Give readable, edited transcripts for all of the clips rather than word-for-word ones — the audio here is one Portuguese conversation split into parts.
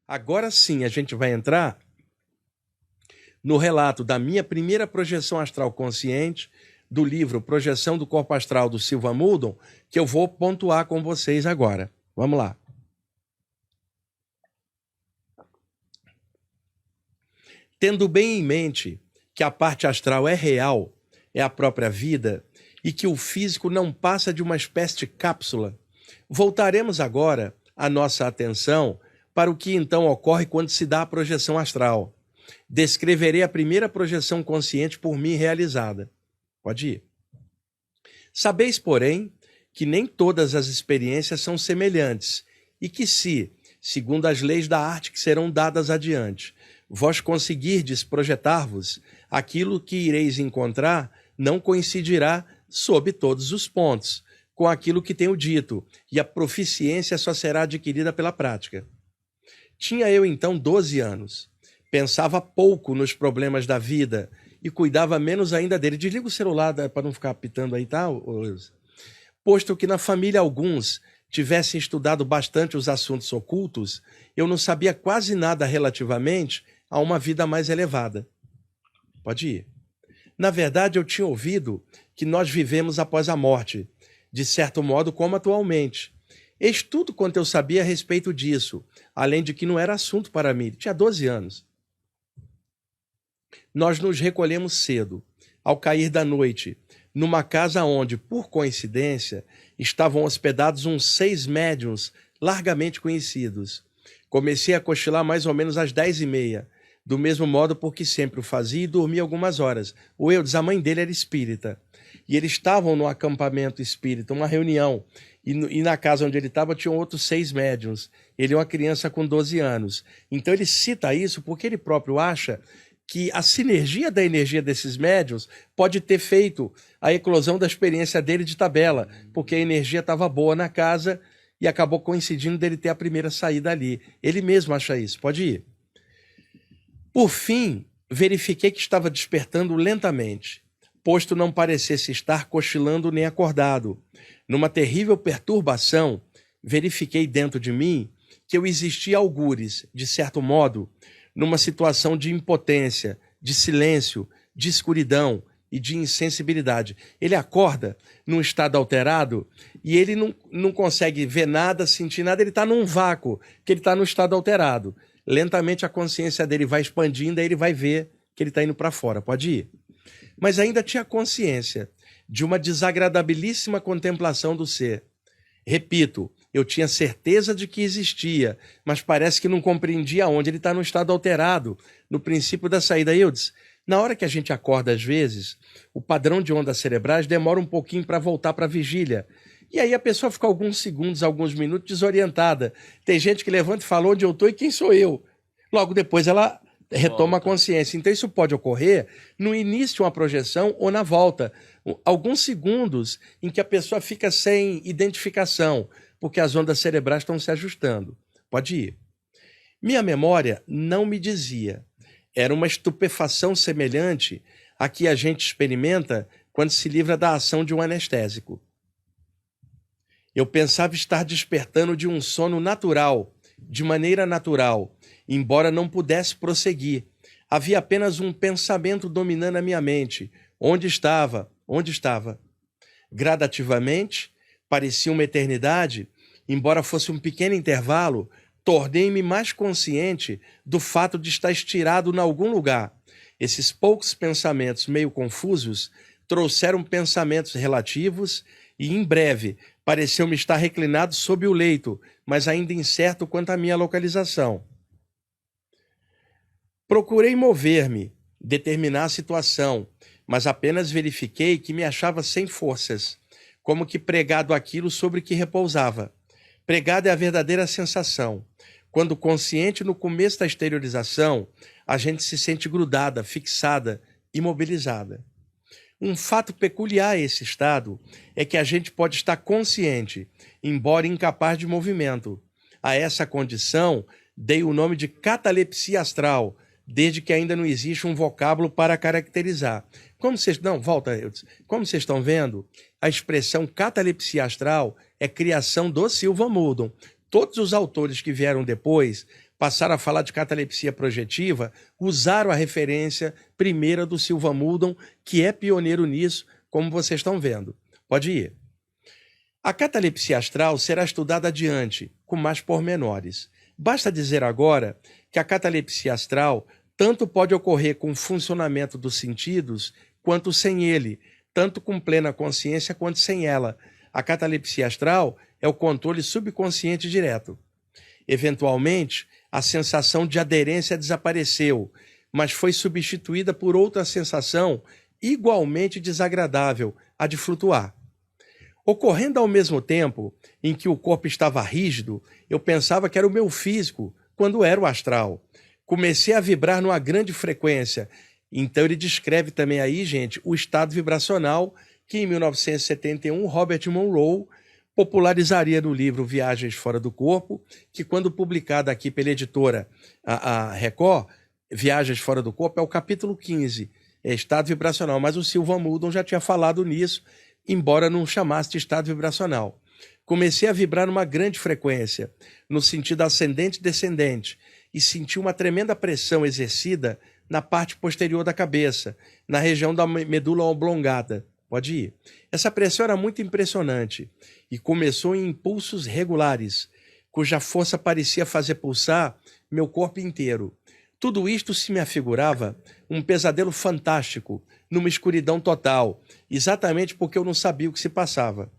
Agora sim a gente vai entrar no relato da minha primeira projeção astral consciente, do livro Projeção do Corpo Astral do Silva Muldon, que eu vou pontuar com vocês agora. Vamos lá. Tendo bem em mente que a parte astral é real, é a própria vida, e que o físico não passa de uma espécie de cápsula, voltaremos agora a nossa atenção para o que então ocorre quando se dá a projeção astral. Descreverei a primeira projeção consciente por mim realizada. Pode ir. Sabeis, porém, que nem todas as experiências são semelhantes, e que se, segundo as leis da arte que serão dadas adiante, vós conseguirdes projetar-vos, aquilo que ireis encontrar não coincidirá sob todos os pontos com aquilo que tenho dito, e a proficiência só será adquirida pela prática. Tinha eu então 12 anos. Pensava pouco nos problemas da vida e cuidava menos ainda dele. Desliga o celular para não ficar apitando aí, tá? Posto que na família alguns tivessem estudado bastante os assuntos ocultos, eu não sabia quase nada relativamente a uma vida mais elevada. Pode ir. Na verdade, eu tinha ouvido que nós vivemos após a morte, de certo modo como atualmente. Eis tudo quanto eu sabia a respeito disso, além de que não era assunto para mim. Tinha 12 anos. Nós nos recolhemos cedo, ao cair da noite, numa casa onde, por coincidência, estavam hospedados uns 6 médiuns largamente conhecidos. Comecei a cochilar mais ou menos às 10h30, do mesmo modo porque sempre o fazia e dormia algumas horas. O Eudes, a mãe dele era espírita, e eles estavam no acampamento espírita, uma reunião, e na casa onde ele estava tinham outros 6 médiuns. Ele é uma criança com 12 anos. Então ele cita isso porque ele próprio acha que a sinergia da energia desses médiuns pode ter feito a eclosão da experiência dele de tabela, porque a energia estava boa na casa e acabou coincidindo dele ter a primeira saída ali. Ele mesmo acha isso. Pode ir. Por fim, verifiquei que estava despertando lentamente, posto não parecesse estar cochilando nem acordado. Numa terrível perturbação, verifiquei dentro de mim que eu existia algures, de certo modo, numa situação de impotência, de silêncio, de escuridão e de insensibilidade. Ele acorda num estado alterado e ele não consegue ver nada, sentir nada, ele está num vácuo, que ele está no estado alterado. Lentamente a consciência dele vai expandindo, aí ele vai ver que ele está indo para fora. Pode ir. Mas ainda tinha consciência de uma desagradabilíssima contemplação do ser. Repito, eu tinha certeza de que existia, mas parece que não compreendia onde. Ele está no estado alterado, no princípio da saída. Eudes, na hora que a gente acorda às vezes, o padrão de ondas cerebrais demora um pouquinho para voltar para a vigília. E aí a pessoa fica alguns segundos, alguns minutos desorientada. Tem gente que levanta e fala onde eu estou e quem sou eu. Logo depois ela retoma a consciência. Então isso pode ocorrer no início de uma projeção ou na volta. Alguns segundos em que a pessoa fica sem identificação, porque as ondas cerebrais estão se ajustando. Pode ir. Minha memória não me dizia. Era uma estupefação semelhante à que a gente experimenta quando se livra da ação de um anestésico. Eu pensava estar despertando de um sono natural, de maneira natural, embora não pudesse prosseguir. Havia apenas um pensamento dominando a minha mente. Onde estava? Onde estava? Gradativamente, parecia uma eternidade, embora fosse um pequeno intervalo, tornei-me mais consciente do fato de estar estirado em algum lugar. Esses poucos pensamentos meio confusos trouxeram pensamentos relativos e, em breve, pareceu-me estar reclinado sob o leito, mas ainda incerto quanto à minha localização. Procurei mover-me, determinar a situação, mas apenas verifiquei que me achava sem forças, como que pregado àquilo sobre que repousava. Pregado é a verdadeira sensação. Quando consciente no começo da exteriorização, a gente se sente grudada, fixada, imobilizada. Um fato peculiar a esse estado é que a gente pode estar consciente, embora incapaz de movimento. A essa condição dei o nome de catalepsia astral, desde que ainda não existe um vocábulo para caracterizar. Como vocês estão vendo, a expressão catalepsia astral é criação do Silva Muldon. Todos os autores que vieram depois passaram a falar de catalepsia projetiva, usaram a referência primeira do Silva Muldon, que é pioneiro nisso, como vocês estão vendo. Pode ir. A catalepsia astral será estudada adiante, com mais pormenores. Basta dizer agora que a catalepsia astral tanto pode ocorrer com o funcionamento dos sentidos, quanto sem ele, tanto com plena consciência quanto sem ela. A catalepsia astral é o controle subconsciente direto. Eventualmente, a sensação de aderência desapareceu, mas foi substituída por outra sensação igualmente desagradável, a de flutuar. Ocorrendo ao mesmo tempo em que o corpo estava rígido, eu pensava que era o meu físico, quando era o astral. Comecei a vibrar numa grande frequência. Então ele descreve também aí, gente, o estado vibracional que em 1971 Robert Monroe popularizaria no livro Viagens Fora do Corpo, que quando publicado aqui pela editora a Record, Viagens Fora do Corpo é o capítulo 15, é estado vibracional, mas o Silva Muldon já tinha falado nisso, embora não chamasse de estado vibracional. Comecei a vibrar numa grande frequência, no sentido ascendente e descendente, e senti uma tremenda pressão exercida na parte posterior da cabeça, na região da medula oblongada. Pode ir. Essa pressão era muito impressionante e começou em impulsos regulares, cuja força parecia fazer pulsar meu corpo inteiro. Tudo isto se me afigurava um pesadelo fantástico, numa escuridão total, exatamente porque eu não sabia o que se passava.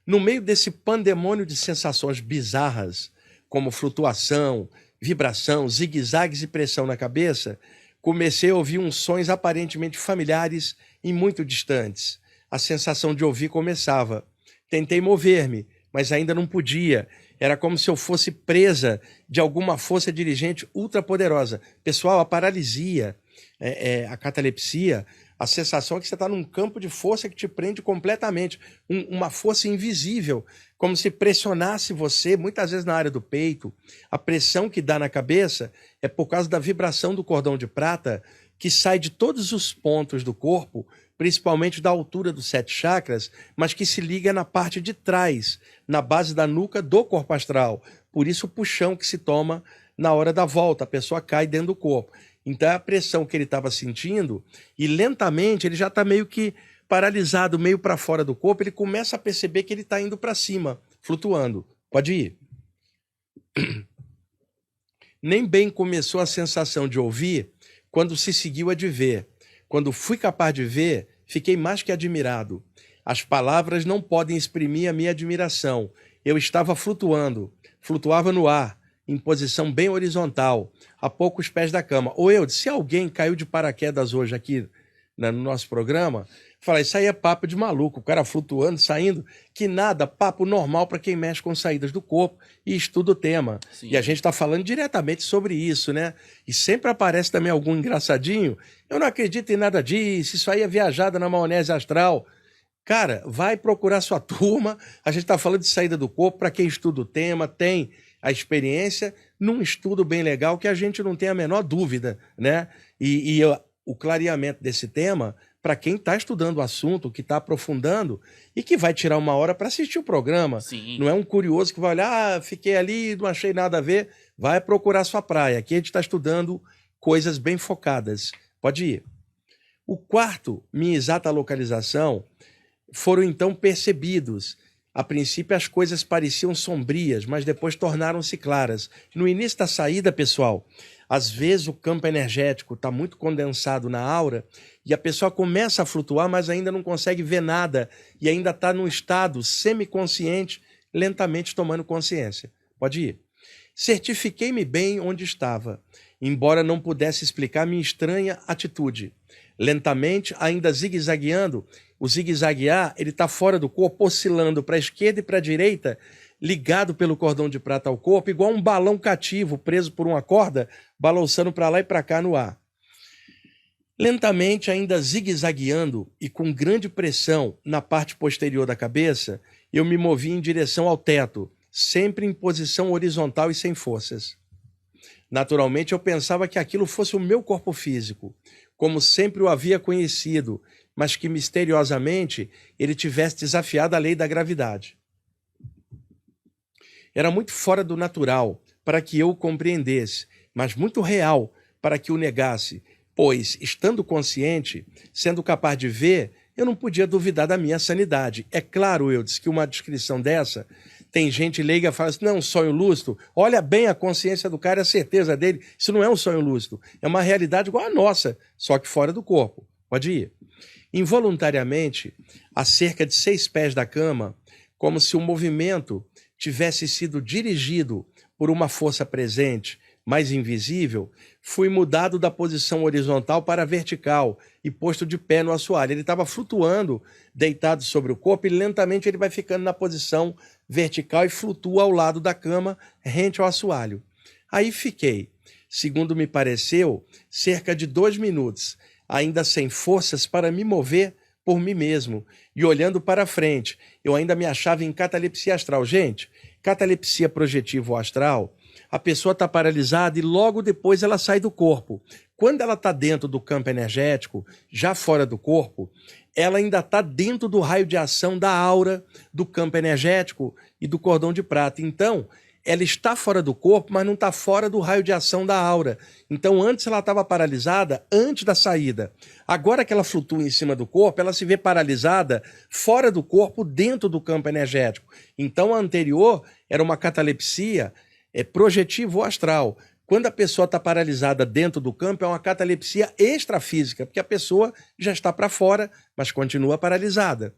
No meio desse pandemônio de sensações bizarras, como flutuação, vibração, zigue-zagues e pressão na cabeça, comecei a ouvir uns sons aparentemente familiares e muito distantes. A sensação de ouvir começava. Tentei mover-me, mas ainda não podia. Era como se eu fosse presa de alguma força dirigente ultrapoderosa. Pessoal, a paralisia, a catalepsia, a sensação é que você está num campo de força que te prende completamente. Uma força invisível, como se pressionasse você, muitas vezes na área do peito. A pressão que dá na cabeça é por causa da vibração do cordão de prata que sai de todos os pontos do corpo, principalmente da altura dos 7 chakras, mas que se liga na parte de trás, na base da nuca do corpo astral. Por isso o puxão que se toma na hora da volta, a pessoa cai dentro do corpo. Então é a pressão que ele estava sentindo e lentamente ele já está meio que paralisado, meio para fora do corpo, ele começa a perceber que ele está indo para cima, flutuando. Pode ir. Nem bem começou a sensação de ouvir quando se seguiu a de ver. Quando fui capaz de ver, fiquei mais que admirado. As palavras não podem exprimir a minha admiração. Eu estava flutuando, flutuava no ar, em posição bem horizontal, a poucos pés da cama. Ou eu, se alguém caiu de paraquedas hoje aqui no nosso programa, fala, isso aí é papo de maluco, o cara flutuando, saindo, que nada, papo normal para quem mexe com saídas do corpo e estuda o tema. Sim. E a gente está falando diretamente sobre isso, né? E sempre aparece também algum engraçadinho, eu não acredito em nada disso, isso aí é viajada na maionese astral. Cara, vai procurar sua turma, a gente está falando de saída do corpo, para quem estuda o tema, tem a experiência, num estudo bem legal que a gente não tem a menor dúvida, né? O clareamento desse tema, para quem está estudando o assunto, que está aprofundando e que vai tirar uma hora para assistir o programa. Sim. Não é um curioso que vai olhar, fiquei ali, não achei nada a ver, vai procurar sua praia. Aqui a gente está estudando coisas bem focadas. Pode ir. O quarto, minha exata localização, foram então percebidos. A princípio as coisas pareciam sombrias, mas depois tornaram-se claras. No início da saída, pessoal, às vezes o campo energético está muito condensado na aura e a pessoa começa a flutuar, mas ainda não consegue ver nada e ainda está num estado semiconsciente, lentamente tomando consciência. Pode ir. Certifiquei-me bem onde estava, embora não pudesse explicar minha estranha atitude. Lentamente, ainda zigue-zagueando, o zigue-zaguear, ele está fora do corpo, oscilando para a esquerda e para a direita, ligado pelo cordão de prata ao corpo, igual um balão cativo preso por uma corda, balançando para lá e para cá no ar. Lentamente, ainda zigue-zagueando e com grande pressão na parte posterior da cabeça, eu me movi em direção ao teto, sempre em posição horizontal e sem forças. Naturalmente, eu pensava que aquilo fosse o meu corpo físico, como sempre o havia conhecido, mas que misteriosamente ele tivesse desafiado a lei da gravidade. Era muito fora do natural, para que eu o compreendesse, mas muito real para que o negasse, pois, estando consciente, sendo capaz de ver, eu não podia duvidar da minha sanidade. É claro, eu disse que uma descrição dessa, tem gente leiga que fala assim, não, sonho lúcido, olha bem a consciência do cara, a certeza dele, isso não é um sonho lúcido, é uma realidade igual a nossa, só que fora do corpo. Pode ir. Involuntariamente, a cerca de 6 pés da cama, como se o movimento tivesse sido dirigido por uma força presente, mais invisível, fui mudado da posição horizontal para vertical e posto de pé no assoalho. Ele estava flutuando, deitado sobre o corpo, e lentamente ele vai ficando na posição vertical e flutua ao lado da cama, rente ao assoalho. Aí fiquei, segundo me pareceu, cerca de 2 minutos, ainda sem forças para me mover por mim mesmo, e olhando para frente. Eu ainda me achava em catalepsia astral. Gente, catalepsia projetiva astral, a pessoa está paralisada e logo depois ela sai do corpo. Quando ela está dentro do campo energético, já fora do corpo, ela ainda está dentro do raio de ação da aura, do campo energético e do cordão de prata. Então, ela está fora do corpo, mas não está fora do raio de ação da aura. Então, antes ela estava paralisada, antes da saída. Agora que ela flutua em cima do corpo, ela se vê paralisada fora do corpo, dentro do campo energético. Então, a anterior era uma catalepsia projetivo astral. Quando a pessoa está paralisada dentro do campo, é uma catalepsia extrafísica, porque a pessoa já está para fora, mas continua paralisada.